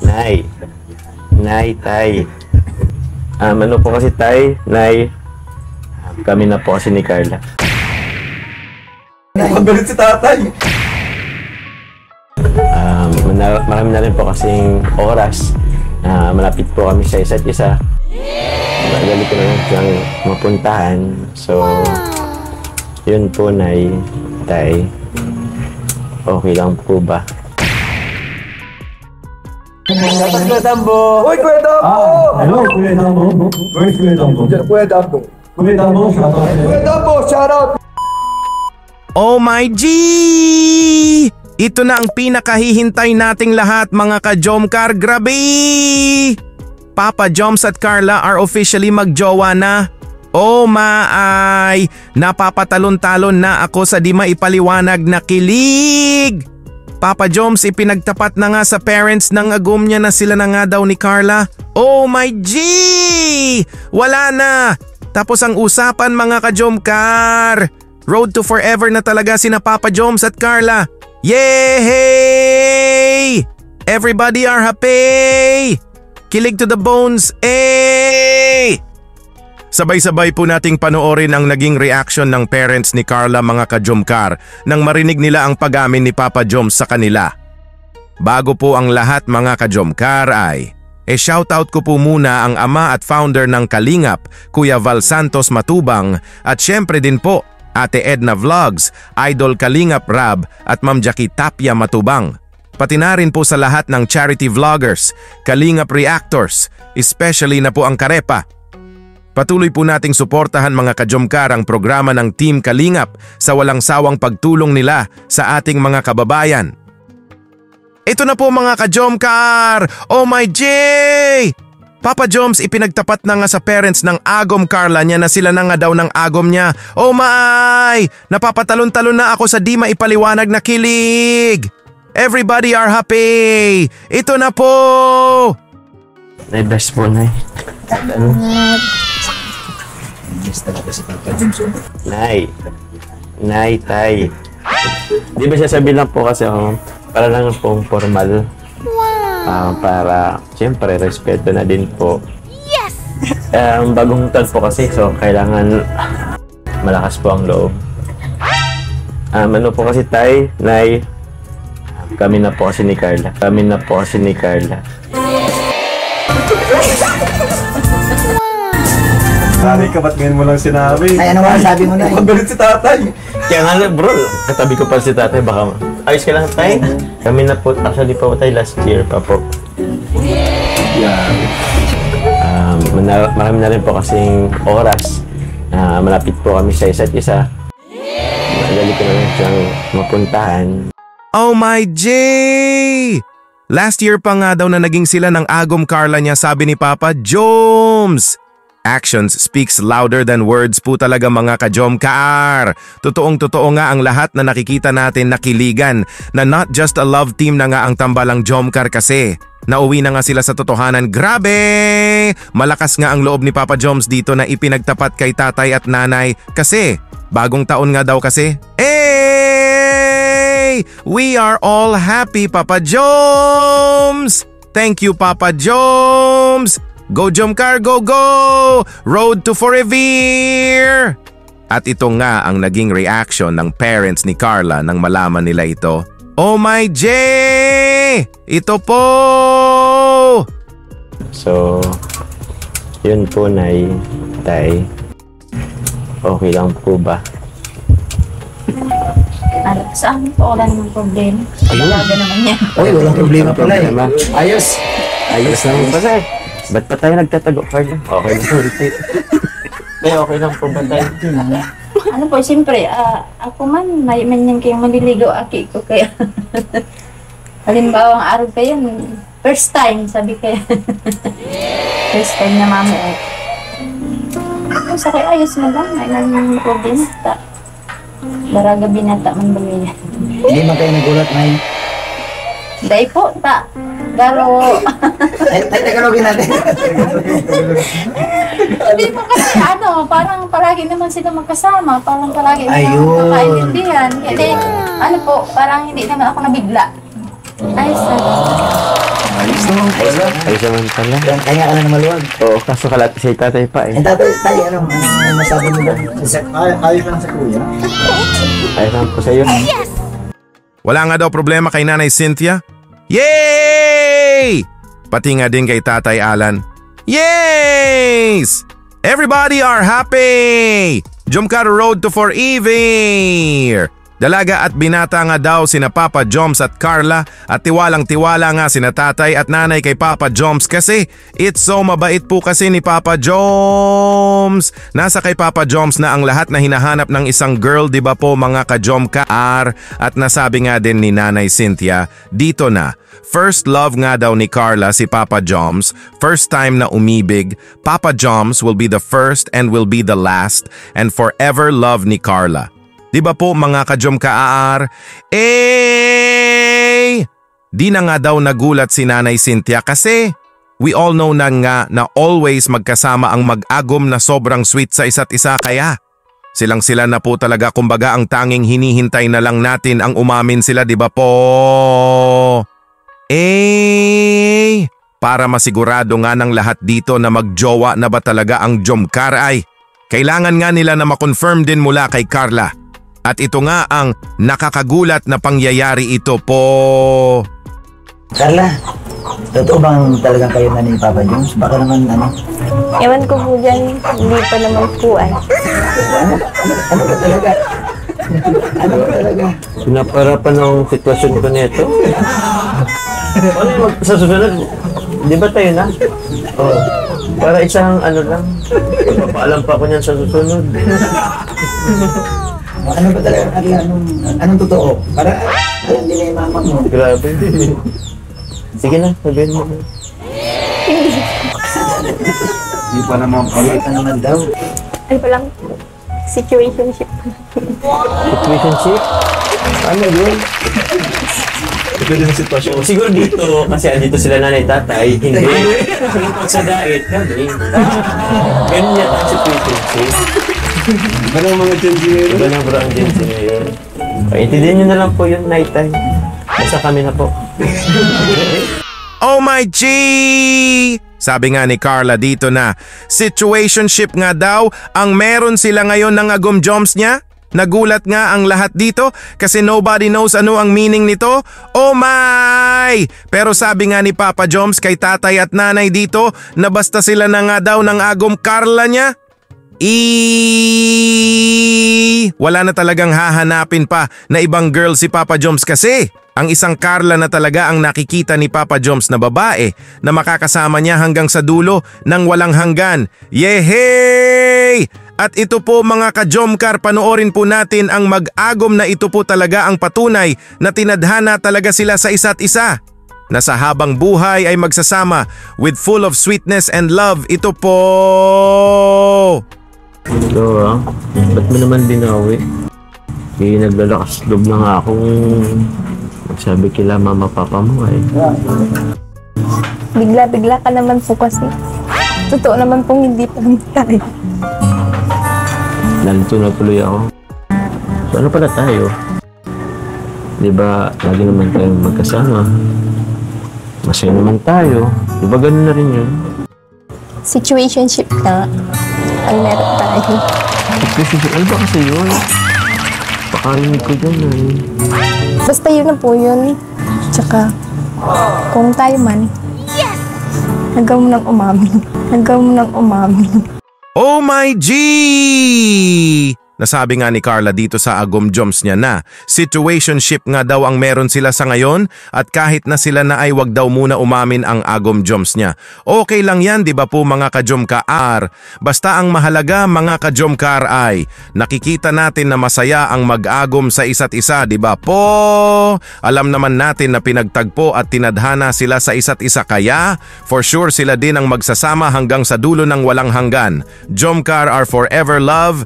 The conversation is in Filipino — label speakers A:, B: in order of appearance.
A: Nay. Nay, tay. Ano po kasi tay, nay. Kami na po kasi ni Carla.
B: Magalit si tatay.
A: Marami na rin po kasing oras na malapit po kami sa isa't isa. Madali ko na lang siyang mapuntahan. So, yun po, nay, tay. Okay lang po ba?
B: Kuya Dambo! Uy, Kuya Dambo!
C: Hello, Kuya Dambo. Where's Kuya Dambo?
B: Kuya Dambo.
C: Kuya Dambo, shout out.
B: Kuya Dambo, shout out!
D: Oh my G! Ito na ang pinakahihintay nating lahat mga ka-Jomcar. Grabe! Papa Joms at Carla are officially magjowa na. Oh my! Napapatalon-talon na ako sa di maipaliwanag na kilig! Papa Joms, ipinagtapat na nga sa parents ng agum niya na sila na nga daw ni Carla. Oh my G! Wala na! Tapos ang usapan mga ka-Jomcar. Road to forever na talaga sina Papa Joms at Carla. Yay! Everybody are happy! Kilig to the bones, eh! Sabay-sabay po nating panoorin ang naging reaction ng parents ni Carla mga ka-Jomcar nang marinig nila ang pag-amin ni Papa Joms sa kanila. Bago po ang lahat mga ka-Jomcar ay, shoutout ko po muna ang ama at founder ng Kalingap, Kuya Val Santos Matubang at syempre din po Ate Edna Vlogs, Idol Kalingap Rab at Ma'am Jackie Tapia Matubang. Pati na rin po sa lahat ng charity vloggers, Kalingap Reactors, especially na po ang Karepa. Patuloy po nating suportahan mga ka-Jomcar ang programa ng Team Kalingap sa walang sawang pagtulong nila sa ating mga kababayan. Ito na po mga ka-Jomcar! Oh my J! Papa Joms, ipinagtapat na nga sa parents ng agom Carla niya na sila na nga daw ng agom niya. Oh my! Napapatalon-talon na ako sa di maipaliwanag na kilig! Everybody are happy! Ito na po!
A: Nay, best po, nay. Ano? Nay. Nay, tay. Di ba sasabihin lang po kasi para lang pong formal. Para siyempre respeto na din po. Yes! Bagong taon po kasi so kailangan malakas po ang loob. Ano po kasi tay, nay, kami na po kasi ni Carla. Kami na po kasi ni Carla.
B: Sorry ka, ba't ngayon mo lang sinabi?
E: Ay, ano nga sabi mo na eh?
B: Magalit si tatay.
A: Kaya nga bro, katabi ko pa si tatay, baka ayos ka lang tay. Kami na po, actually pa po tayo last year pa po.
B: Yeah.
A: Marami na rin po kasing oras na malapit po kami sa isa't isa. Madali ko na lang siyang mapuntahan.
D: Oh my J! Last year pa nga daw na naging sila ng agom Carla niya, sabi ni Papa Joms. Actions speaks louder than words po talaga mga ka-Jomcar. Totoong-totoo nga ang lahat na nakikita natin na kiligan na not just a love team na nga ang tambalang Jomcar kasi. Nauwi na nga sila sa totohanan. Grabe! Malakas nga ang loob ni Papa Joms dito na ipinagtapat kay tatay at nanay kasi bagong taon nga daw kasi. Hey! We are all happy Papa Joms! Thank you Papa Joms! Go Jomcar, go go! Road to forever! At ito nga ang naging reaction ng parents ni Carla nang malaman nila ito. Oh my J! Ito po!
A: So, yun po nay, tay. Okay lang po ba?
F: Sa amin po wala namang problema. Talaga naman yan.
E: Uy, walang problema pala eh. Ayos.
A: Ayos lang po tay. Ba't pa tayo nagtatago, Carla? Okay lang po. May okay lang po ba tayo?
F: Ano po, siyempre, ako man, may manyan kayong maliligaw aki ko kaya. Halimbawa, ang araw kayo, first time, sabi kaya. First time na mama eh. Kung sa kayo, ayos mo lang, may nang problema. Daraga binata man ba yun?
E: Hindi man kayo nagulat na yun.
F: Dahil po, Garo.
E: Ay, Tagalogin natin.
F: Hindi po kasi parang palagi naman sila magkasama, parang palagi
E: Ayun.
F: nakaintindihan. Hindi, parang hindi naman ako nabigla. Ay,
B: Ayos naman pala.
A: Ay, naman pala.
E: Kaya ka na na maluwag.
A: Oo, kaso kalati si tatay pa eh.
E: Eh, tatay, ano masabi mo ba?
B: Ayos lang sa kuya.
A: Ay, naman po sa'yo.
D: Wala nga daw problema kay Nanay Cynthia? Yay! Pati nga din kay Tatay Alan. Yes! Everybody are happy! Jomcar Road to Forever! Dalaga at binata nga daw sina Papa Joms at Carla at tiwalang-tiwala nga sina tatay at nanay kay Papa Joms kasi it's so mabait po kasi ni Papa Joms. Nasa kay Papa Joms na ang lahat na hinahanap ng isang girl, di ba po mga ka-Jomcar? At nasabi nga din ni Nanay Cynthia, dito na. First love nga daw ni Carla si Papa Joms, first time na umibig, Papa Joms will be the first and will be the last and forever love ni Carla. Di ba po mga ka-Jomcar? Di na nga daw nagulat si Nanay Cynthia kasi we all know na nga na always magkasama ang mag-agom na sobrang sweet sa isa't isa kaya silang sila na po talaga kumbaga ang tanging hinihintay na lang natin ang umamin sila di ba po? Para masigurado nga ng lahat dito na magjowa na ba talaga ang Jomcar ay kailangan nga nila na makonfirm din mula kay Carla. At ito nga ang nakakagulat na pangyayari ito po.
E: Carla, totoo bang talagang kayo na ni Papa Jones? Baka naman
F: Ewan ko po dyan, hindi pa naman po ay.
E: ano ba talaga? Ano ba talaga?
A: Sinaparapan ang sitwasyon ko nito. Ano yung sa susunod? Di ba tayo na? Oo. Para isang ano lang. Papaalam pa ko niyan sa susunod.
E: Ano ba talaga, Carla? Anong totoo? Para alam din na yung mama mo.
A: Grabe. Sige na, sabihin mo.
B: Hindi pa naman pala.
E: Ano naman daw?
F: Ano pa lang, situationship.
A: Situationship? Ano yun?
B: Ito din ang sitwasyon.
A: Siguro dito, kasi andito sila nanay tatay, hindi. Pag sa diet, kami. Ganun yata ang situationship.
B: Iba na mga Jensingero.
A: Iba na bro ang Jensen ngayon. Intindihan nyo na lang po yun, night time. Basta kami na po.
D: Oh my G! Sabi nga ni Carla dito na situationship nga daw ang meron sila ngayon ng agom Joms niya. Nagulat nga ang lahat dito kasi nobody knows ano ang meaning nito. Oh my! Pero sabi nga ni Papa Joms kay tatay at nanay dito na basta sila na nga daw ng agom Carla niya. Wala na talagang hahanapin pa na ibang girl si Papa Joms kasi ang isang Carla na talaga ang nakikita ni Papa Joms na babae na makakasama niya hanggang sa dulo ng walang hanggan. Yehey! At ito po mga ka-Jomcar, panoorin po natin ang mag-agom na ito po talaga ang patunay na tinadhana talaga sila sa isa't isa. Na sa habang buhay ay magsasama with full of sweetness and love. Ito po!
A: Dora, ba't mo naman binawi? Naglalakas loob na nga akong magsabi kila mama papa mo eh.
F: Bigla-bigla ka naman po kasi. Totoo naman pong hindi pa naman tayo.
A: Nalito na tuloy ako. So ano pala tayo? Di ba lagi naman tayong magkasama? Masaya naman tayo. Di ba ganun na rin yun?
F: Situationship na ang meron tayo.
A: Ano ba kasi yun? Pakarinig ko dyan eh.
F: Basta yun na po yun. Tsaka, kung tayo man, hanggang mo nang umamin. Hanggang mo nang umamin.
D: Oh my G! Nasabi nga ni Carla dito sa agom Joms niya na situationship nga daw ang meron sila sa ngayon at kahit na sila na ay wag daw muna umamin ang agom Joms niya. Okay lang yan, di ba po mga ka-Jomcar? Basta ang mahalaga mga ka-Jomcar ay nakikita natin na masaya ang mag-agom sa isa't isa, di ba po? Alam naman natin na pinagtagpo at tinadhana sila sa isa't isa kaya for sure sila din ang magsasama hanggang sa dulo ng walang hanggan. Jomcar are forever love.